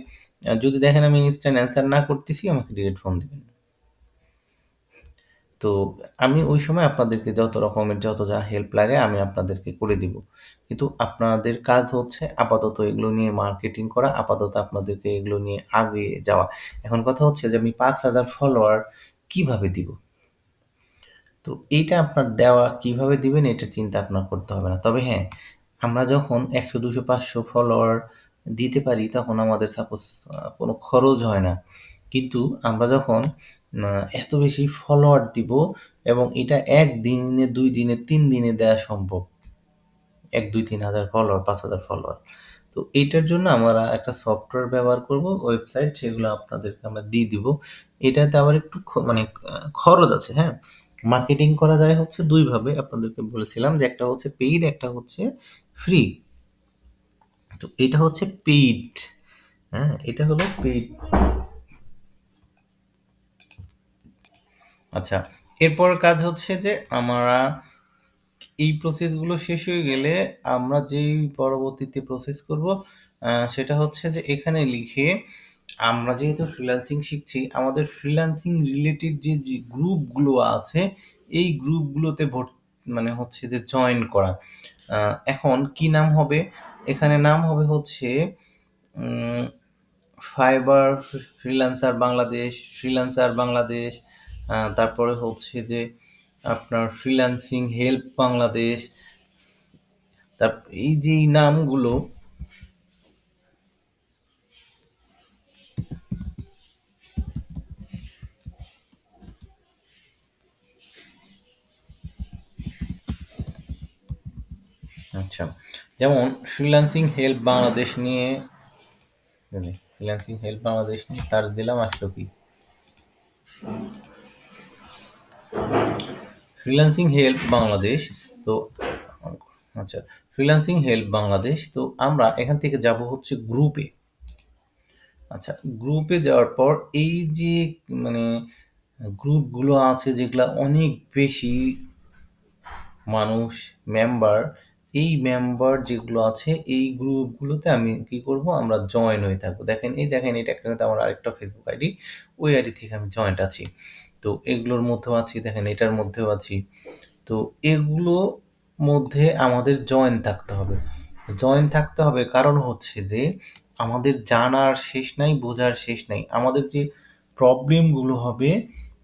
যদি দেখেন আমি ইনস্ট্যান্ট অ্যান্সার না করতেছি, আমাকে ডিরেক্ট ফোন দিবেন। তো আমি ওই সময় আপনাদেরকে যত রকমের যত যা হেল্প লাগে আমি আপনাদেরকে করে দিব। কিন্তু আপনাদের কাজ হচ্ছে আপাতত এগুলো নিয়ে মার্কেটিং করা, আপাতত আপনাদেরকে এগুলো নিয়ে আগে যাওয়া। এখন কথা হচ্ছে যে আমি 5,000 ফলোয়ার কিভাবে দিব? তো এইটা আপনার দেওয়া কিভাবে দিবেন এটা চিন্তা আপনার করতে হবে না। তবে হ্যাঁ, আমরা যখন 100, 200, 500 ফলোয়ার দিতে পারি তখন আমাদের সাপোজ কোনো খরচ হয় না। কিন্তু আমরা যখন এত বেশি ফলোয়ার দিব, এবং এটা 1 দিনে, 2 দিনে, 3 দিনে দেয়া সম্ভব। ১, ২, ৩ হাজার ফলোয়ার, 5,000 ফলোয়ার। তো এইটার জন্য আমরা একটা সফটওয়্যার ব্যবহার করব, ওয়েবসাইট, সেগুলো আপনাদেরকে আমরা দিয়ে দিব। এটাতে আবার একটু মানে খরচ আছে, হ্যাঁ? মার্কেটিং করা যায় হচ্ছে ২ ভাবে, আপনাদেরকে বলেছিলাম যে একটা হচ্ছে পেইড, একটা হচ্ছে ফ্রি। তো এটা হচ্ছে পেইড, হ্যাঁ? এটা হলো পেইড। আচ্ছা, এরপর কাজ হচ্ছে যে আমরা এই প্রসেসগুলো শেষ হয়ে গেলে আমরা যেই পরবর্তীতে প্রসেস করব, সেটা হচ্ছে যে এখানে লিখে আমরা যেহেতু ফ্রিল্যান্সিং শিখছি, আমাদের ফ্রিল্যান্সিং রিলেটেড যে গ্রুপগুলো আছে এই গ্রুপগুলোতে মানে হচ্ছে যে জয়েন করা। এখন কি নাম হবে? এখানে নাম হবে হচ্ছে ফাইবার ফ্রিল্যান্সার বাংলাদেশ, তারপরে হচ্ছে যে আপনার ফ্রিল্যান্সিং হেল্প বাংলাদেশ। তার এই যে নামগুলো, আচ্ছা, যেমন ফ্রিল্যান্সিং হেল্প বাংলাদেশ নিয়ে, ফ্রিল্যান্সিং হেল্প বাংলাদেশ নিয়ে সার্চ দিলাম, আসলো কি? Freelancing help Bangladesh. তো আচ্ছা, ফ্রিল্যান্সিং হেল্প বাংলাদেশ। তো আমরা এখান থেকে যাব হচ্ছে গ্রুপে। আচ্ছা, গ্রুপে যাওয়ার পর এই যে মানে গ্রুপগুলো আছে যেগুলা অনেক বেশি মানুষ মেম্বার, এই মেম্বার যেগুলো আছে এই গ্রুপগুলোতে আমি কি করব, আমরা জয়েন হয়ে থাকবো। দেখেন এটা একটা কিন্তু আমার আরেকটা ফেসবুক আইডি, ওই আইডি থেকে আমি জয়েন্ট আছি। তো এগুলোর মধ্যেও আছি, দেখেন এটার মধ্যেও আছি। তো এগুলো মধ্যে আমাদের জয়েন থাকতে হবে। জয়েন থাকতে হবে কারণ হচ্ছে যে আমাদের জানার শেষ নাই, বোঝার শেষ নাই। আমাদের যে প্রবলেমগুলো হবে,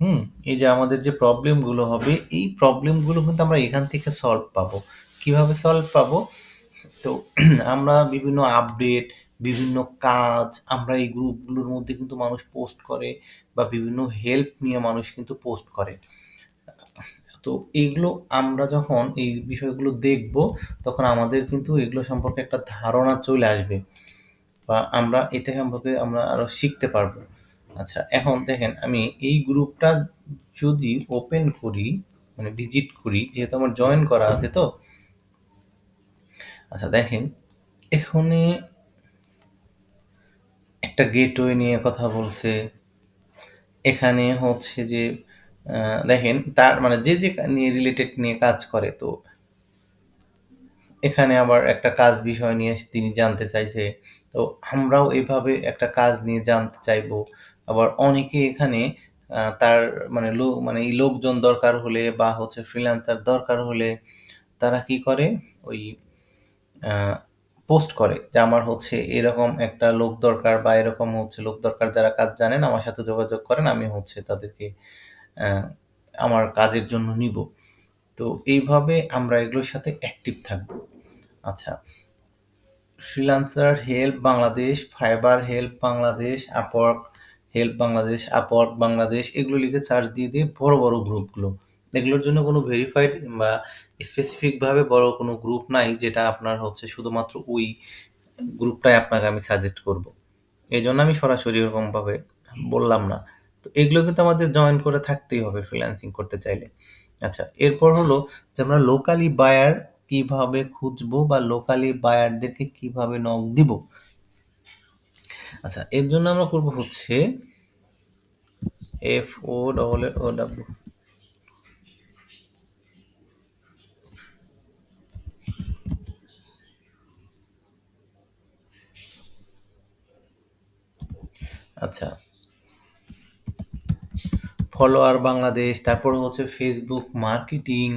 হুম? এই যে আমাদের যে প্রবলেমগুলো হবে, এই প্রবলেমগুলো কিন্তু আমরা এখান থেকে সলভ পাবো। কিভাবে সলভ পাবো? তো আমরা বিভিন্ন আপডেট, বিভিন্ন কাজ আমরা এই গ্রুপগুলোর মধ্যে কিন্তু মানুষ পোস্ট করে, বা বিভিন্ন হেল্প নিয়ে মানুষ কিন্তু পোস্ট করে। তো এইগুলো আমরা যখন এই বিষয়গুলো দেখব, তখন আমাদের কিন্তু এগুলো সম্পর্কে একটা ধারণা চলে আসবে, বা আমরা এটা সম্পর্কে আমরা আরো শিখতে পারবো। আচ্ছা, এখন দেখেন আমি এই গ্রুপটা যদি ওপেন করি, মানে ভিজিট করি, যেহেতু আমার জয়েন করা আছে তো। আচ্ছা দেখেন, এখানে একটা গেটওয়ে নিয়ে কথা বলছে। এখানে হচ্ছে যে দেখেন তার মানে যে যে নিয়ে রিলেটেড নিয়ে কাজ করে, তো এখানে আবার একটা কাজ বিষয় নিয়ে তিনি জানতে চাইছে। তো আমরাও এভাবে একটা কাজ নিয়ে জানতে চাইবো। আবার অনেকে এখানে তার মানে মানে এই লোকজন দরকার হলে, বা হচ্ছে ফ্রিল্যান্সার দরকার হলে, তারা কি করে, ওই পোস্ট করে যে আমার হচ্ছে এরকম একটা লোক দরকার, বা এরকম হচ্ছে লোক দরকার যারা কাজ জানেন, আমার সাথে যোগাযোগ করেন, আমি হচ্ছে তাদেরকে আহ, আমার কাজের জন্য নিব। তো এইভাবে আমরা এগুলোর সাথে অ্যাক্টিভ থাকবো। আচ্ছা, freelancer help Bangladesh, fibre help Bangladesh, Upwork Bangladesh, এগুলো লিখে সার্চ দিয়ে দিয়ে বড় বড় গ্রুপগুলো, এগুলোর জন্য কোনো ভেরিফাইড বা স্পেসিফিকভাবে বড় কোনো গ্রুপ নাই যেটা আপনার হচ্ছে শুধুমাত্র ওই গ্রুপটাই আপনাকে আমি সাজেস্ট করব। এই জন্য আমি সরাসরি এরকমভাবে বললাম না। তো এগুলো কিন্তু আমাদের জয়েন করে থাকতেই হবে ফ্রিল্যান্সিং করতে চাইলে। আচ্ছা, এরপর হলো যে আমরা লোকালি বায়ার কিভাবে খুঁজবো, বা লোকালি বায়ারদেরকে কিভাবে নক দিব। আচ্ছা, এর জন্য আমরা করব হচ্ছে FOLLOW। আচ্ছা, ফলোয়ার বাংলাদেশ, তারপর হচ্ছে ফেসবুক মার্কেটিং,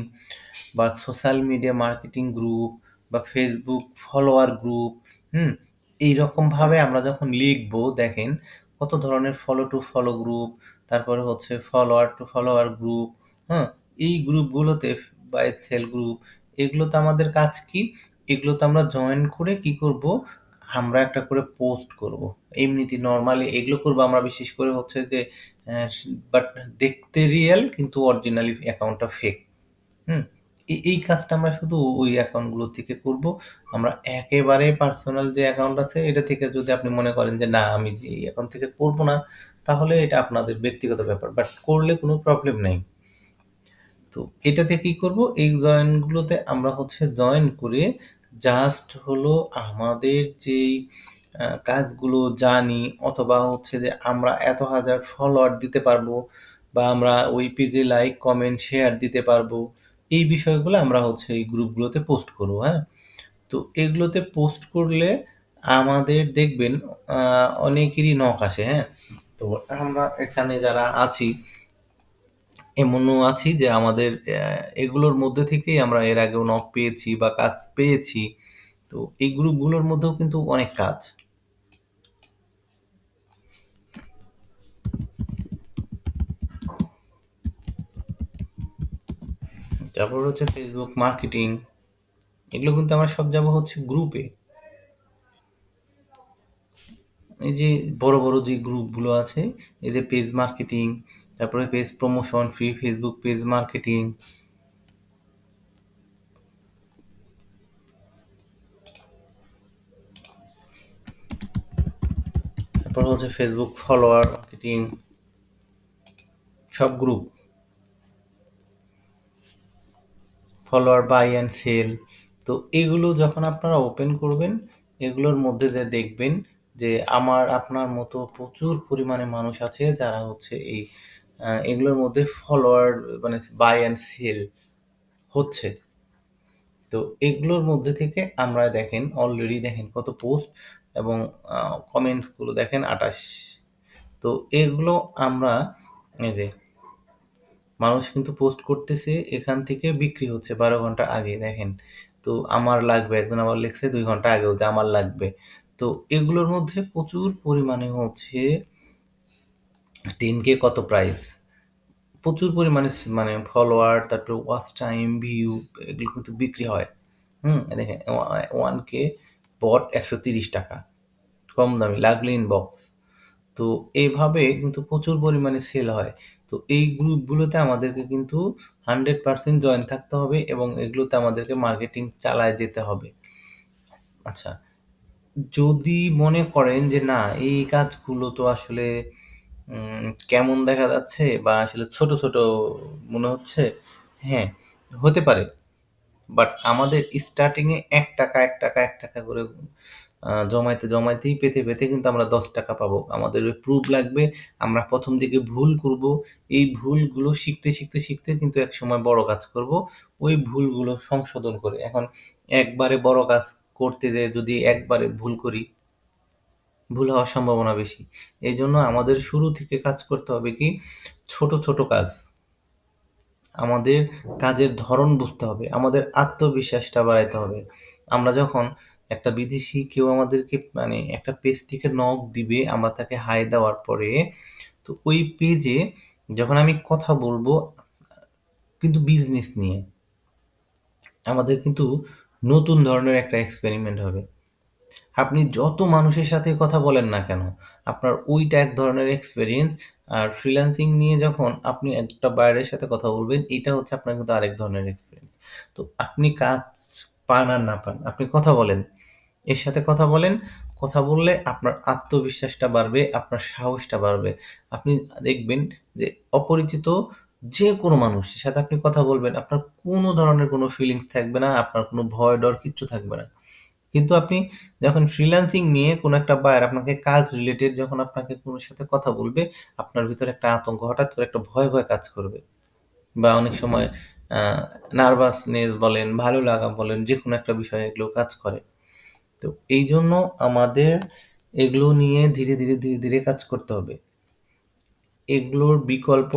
বা সোশ্যাল মিডিয়া মার্কেটিং গ্রুপ, বা ফেসবুক ফলোয়ার গ্রুপ। হুম? এইরকমভাবে আমরা যখন লিখবো, দেখেন কত ধরনের ফলো টু ফলো গ্রুপ, তারপরে হচ্ছে ফলোয়ার টু ফলোয়ার গ্রুপ। হ্যাঁ, এই গ্রুপগুলোতে, বাই সেল গ্রুপ, এগুলোতে আমাদের কাজ কি? এগুলোতে আমরা জয়েন করে কি করব, আমরা একটা করে পোস্ট করব। এমনিতে নর্মালি এগুলো করব আমরা, বিশেষ করে হচ্ছে যে বাট দেখতে রিয়েল কিন্তু অরিজিনালি অ্যাকাউন্টটা ফেক। হুম? এই কাজটা আমরা শুধু ওই অ্যাকাউন্টগুলো থেকে করব। আমরা একেবারে পার্সোনাল যে অ্যাকাউন্ট আছে এটা থেকে যদি আপনি মনে করেন যে না আমি যে এই অ্যাকাউন্ট থেকে করব না, তাহলে এটা আপনাদের ব্যক্তিগত ব্যাপার। বাট করলে কোনো প্রবলেম নাই। তো এটাতে কি করব, এই জয়েনগুলোতে আমরা হচ্ছে জয়েন করে জাস্ট হলো আমাদের যেই কাজগুলো জানি, অথবা হচ্ছে যে আমরা এত হাজার ফলোয়ার দিতে পারবো, বা আমরা ওই পেজে লাইক কমেন্ট শেয়ার দিতে পারবো, এই বিষয়গুলো আমরা হচ্ছে এই গ্রুপগুলোতে পোস্ট করবো। হ্যাঁ, তো এগুলোতে পোস্ট করলে আমাদের দেখবেন অনেকেরই নক আসে। হ্যাঁ, তো আমরা এখানে যারা আছি, এমনও আছি যে আমাদের এগুলোর মধ্যে থেকেই আমরা এর আগেও নক পেয়েছি বা কাজ পেয়েছি। তো এই গ্রুপগুলোর মধ্যেও কিন্তু অনেক কাজ। তারপর হচ্ছে ফেসবুক মার্কেটিং, এগুলো কিন্তু আমরা সব যাবো হচ্ছে গ্রুপে। এই যে বড় বড় যে গ্রুপগুলো আছে, এই যে পেজ মার্কেটিং, তারপরে page promotion, free Facebook page marketing, তারপর হচ্ছে ফেসবুক ফলোয়ার মার্কেটিং, সব group, follower buy and sell. তো এগুলো যখন আপনারা ওপেন করবেন, এগুলোর মধ্যে যে দেখবেন যে আমার আপনার মতো প্রচুর পরিমাণে মানুষ আছে যারা হচ্ছে এই এগুলোর মধ্যে ফলোয়ার মানে বাই অ্যান্ড সেল হচ্ছে। তো এগুলোর মধ্যে থেকে আমরা দেখেন অলরেডি দেখেন কত পোস্ট এবং কমেন্টসগুলো দেখেন ২৮। তো এগুলো আমরা এই যে মানুষ কিন্তু পোস্ট করতেছে, এখান থেকে বিক্রি হচ্ছে ১২ ঘন্টা আগে দেখেন। তো আমার লাগবে, একজন আবার লিখছে ২ ঘন্টা আগেও যে আমার লাগবে। তো এগুলোর মধ্যে প্রচুর পরিমাণে হচ্ছে 10K কত প্রাইস, প্রচুর পরিমাণে মানে ফলোয়ার, তারপরে ওয়াচ টাইম, ভিউ, এগুলো কিন্তু বিক্রি হয়। দেখেন 1K বট ১৩০ টাকা, কম দামি লাগলে ইনবক্স। তো এইভাবে কিন্তু প্রচুর পরিমাণে সেল হয়। তো এই গ্রুপগুলোতে আমাদেরকে কিন্তু 100% জয়েন থাকতে হবে এবং এগুলোতে আমাদেরকে মার্কেটিং চালায় যেতে হবে। আচ্ছা, যদি মনে করেন যে না এই কাজগুলো তো আসলে কেমন দেখা যাচ্ছে বা আসলে ছোট, ছোট মনে হচ্ছে, হ্যাঁ, হতে পারে। বাট আমাদের স্টার্টিং এ ৳১, ৳১, ৳১ করে জমাইতে, জমাইতেই পেতে, পেতে কিন্তু আমরা ৳১০ পাবো। আমাদের ওই প্রুফ লাগবে। আমরা ১ম দিকে ভুল করব। এই ভুলগুলো শিখতে, শিখতে, শিখতে কিন্তু একসময় বড় কাজ করব। ওই ভুলগুলো সংশোধন করে। এখন একবারে বড় কাজ করতে যেয়ে যদি একবারে ভুল করি, ভুল হওয়ার সম্ভাবনা বেশি। এইজন্য আমাদের শুরু থেকে কাজ করতে হবে কি ছোট, ছোট কাজ। আমাদের কাজের ধরন বুঝতে হবে, আমাদের আত্মবিশ্বাসটা বাড়াইতে হবে। আমরা যখন একটা বিদেশি কেউ আমাদেরকে মানে একটা পেজ থেকে নক দিবে, আমরা তাকে হাই দেওয়ার পরে তো ওই পেজে যখন আমি কথা বলবো কিন্তু বিজনেস নিয়ে, আমাদের কিন্তু নতুন ধরনের একটা এক্সপেরিমেন্ট হবে। আপনি যত মানুষের সাথে কথা বলেন না কেন, আপনার ওইটা এক ধরনের এক্সপেরিয়েন্স। আর ফ্রিল্যান্সিং নিয়ে যখন আপনি একটা বায়ারের সাথে কথা বলবেন, এটা হচ্ছে আপনার কিন্তু আরেক ধরনের এক্সপেরিয়েন্স। তো আপনি কাজ পান আর না পান, আপনি কথা বলেন। এর সাথে কথা বলেন, কথা বললে আপনার আত্মবিশ্বাসটা বাড়বে, আপনার সাহসটা বাড়বে। আপনি দেখবেন যে অপরিচিত যেকোনো মানুষের সাথে আপনি কথা বলবেন, আপনার কোনো ধরনের কোনো ফিলিংস থাকবে না, আপনার কোনো ভয় ডর কিচ্ছু থাকবে না। কিন্তু আপনি যখন ফ্রিল্যান্সিং নিয়ে কোনো একটা বায়ার আপনাকে কাজ রিলেটেড যখন আপনাকে কোনো সাথে কথা বলবে, আপনার ভিতরে একটা আতঙ্ক, হঠাৎ করে একটা ভয়, ভয় কাজ করবে। বা অনেক সময় আ নার্ভাসনেস বলেন, ভালো লাগা বলেন, যেকোনো একটা বিষয়ে এগুলো কাজ করে। তো এইজন্য আমাদের এগুলো নিয়ে ধীরে, ধীরে, ধীরে, ধীরে কাজ করতে হবে। এগুলোর বিকল্প